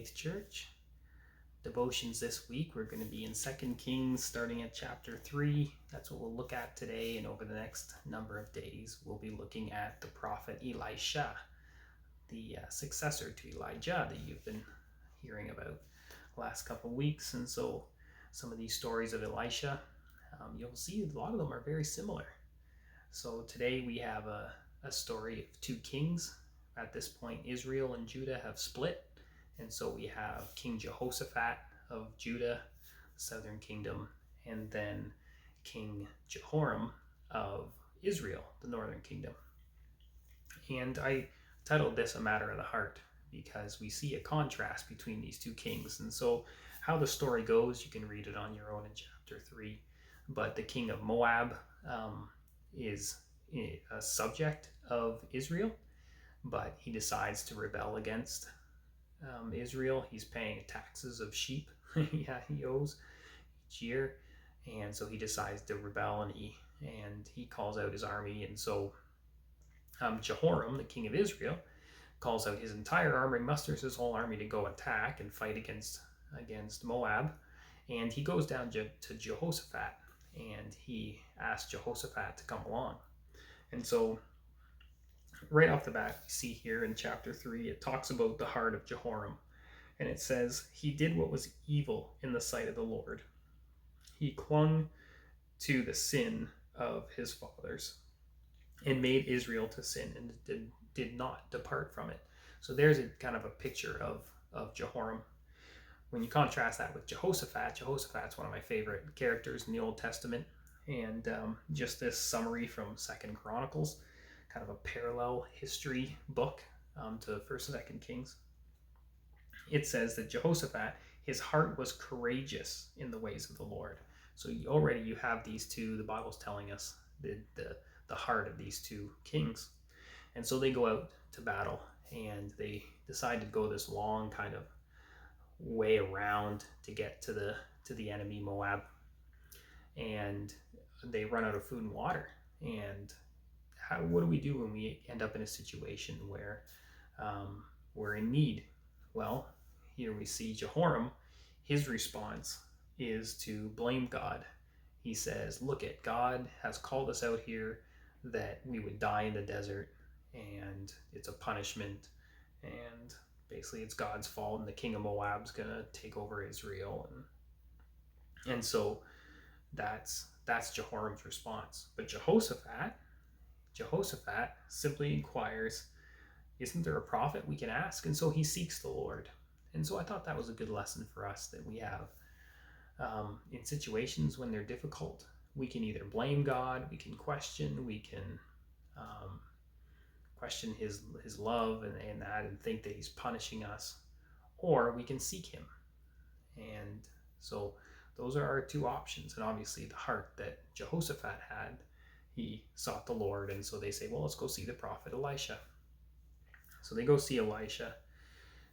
Faith Church. Devotions this week, we're going to be in 2 Kings starting at chapter 3. That's what we'll look at today, and over the next number of days we'll be looking at the prophet Elisha, the successor to Elijah that you've been hearing about the last couple of weeks. And so some of these stories of Elisha, you'll see a lot of them are very similar. So today we have a story of two kings. At this point, Israel and Judah have split. And so we have King Jehoshaphat of Judah, the southern kingdom, and then King Jehoram of Israel, the northern kingdom. And I titled this A Matter of the Heart because we see a contrast between these two kings. And so how the story goes, you can read it on your own in chapter 3. But the king of Moab is a subject of Israel, but he decides to rebel against Israel. He's paying taxes of sheep he owes each year, and so he decides to rebel, and he calls out his army. And so Jehoram, the king of Israel, calls out his entire army, musters his whole army to go attack and fight against Moab. And he goes down to Jehoshaphat, and he asks Jehoshaphat to come along. And so right off the bat, we see here in chapter 3, it talks about the heart of Jehoram. And it says, he did what was evil in the sight of the Lord. He clung to the sin of his fathers and made Israel to sin and did not depart from it. So there's a kind of a picture of Jehoram. When you contrast that with Jehoshaphat, Jehoshaphat's one of my favorite characters in the Old Testament. And just this summary from 2 Chronicles, kind of a parallel history book to 1st and 2nd Kings. It says that Jehoshaphat, his heart was courageous in the ways of the Lord. So already you have these two, the Bible's telling us the heart of these two kings. And so they go out to battle, and they decide to go this long kind of way around to get to the enemy Moab. And they run out of food and water. And what do we do when we end up in a situation where we're in need? Well, here we see Jehoram. His response is to blame God. He says, look, God has called us out here that we would die in the desert, and it's a punishment, and basically it's God's fault, and the king of Moab's going to take over Israel. And so that's Jehoram's response. But Jehoshaphat simply inquires, isn't there a prophet we can ask? And so he seeks the Lord. And so I thought that was a good lesson for us, that we have in situations when they're difficult, we can either blame God, we can question his love and think that he's punishing us, or we can seek him. And so those are our two options. And obviously the heart that Jehoshaphat had, he sought the Lord. And so they say, well, let's go see the prophet Elisha. So they go see Elisha,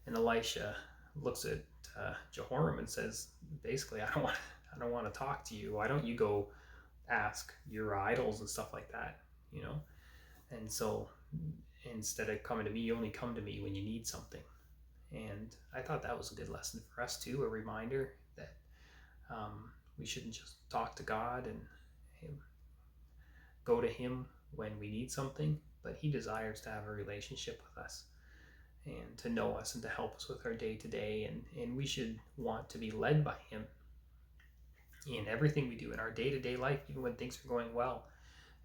and Elisha looks at Jehoram and says, basically, I don't want to talk to you. Why don't you go ask your idols and stuff like that, And so instead of coming to me, you only come to me when you need something. And I thought that was a good lesson for us too, a reminder that we shouldn't just talk to God and go to him when we need something, but he desires to have a relationship with us and to know us and to help us with our day-to-day, and we should want to be led by him in everything we do in our day-to-day life, even when things are going well.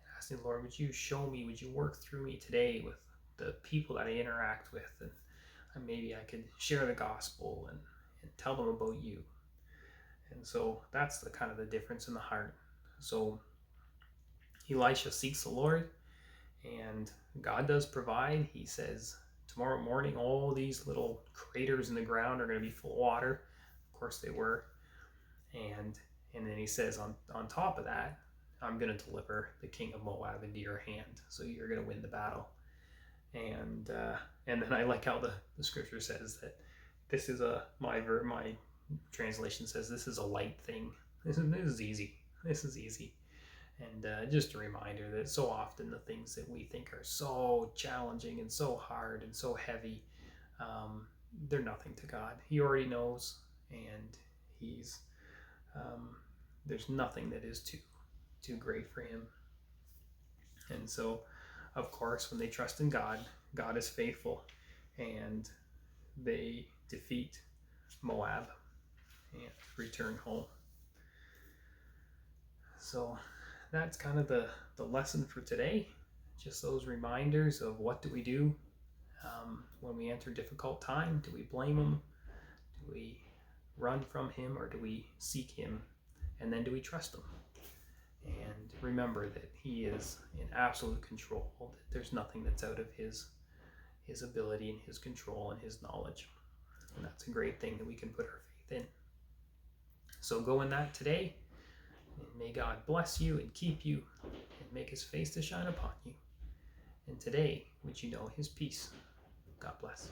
And asking the Lord, would you show me, would you work through me today with the people that I interact with, and maybe I could share the gospel and tell them about you. And so that's the kind of the difference in the heart. So Elisha seeks the Lord, and God does provide. He says, tomorrow morning, all these little craters in the ground are going to be full of water. Of course they were. And then he says, on top of that, I'm going to deliver the king of Moab into your hand. So you're going to win the battle. And then I like how the scripture says that this is my translation says this is a light thing. This is easy. This is easy. And just a reminder that so often the things that we think are so challenging and so hard and so heavy, they're nothing to God. He already knows, and he's there's nothing that is too great for him. And so, of course, when they trust in God, God is faithful, and they defeat Moab and return home. So that's kind of the lesson for today. Just those reminders of what do we do when we enter difficult time. Do we blame him? Do we run from him, or do we seek him? And then do we trust him? And remember that he is in absolute control, that there's nothing that's out of his ability and his control and his knowledge. And that's a great thing that we can put our faith in. So go in that today, and may God bless you and keep you and make his face to shine upon you. And today, would you know his peace. God bless.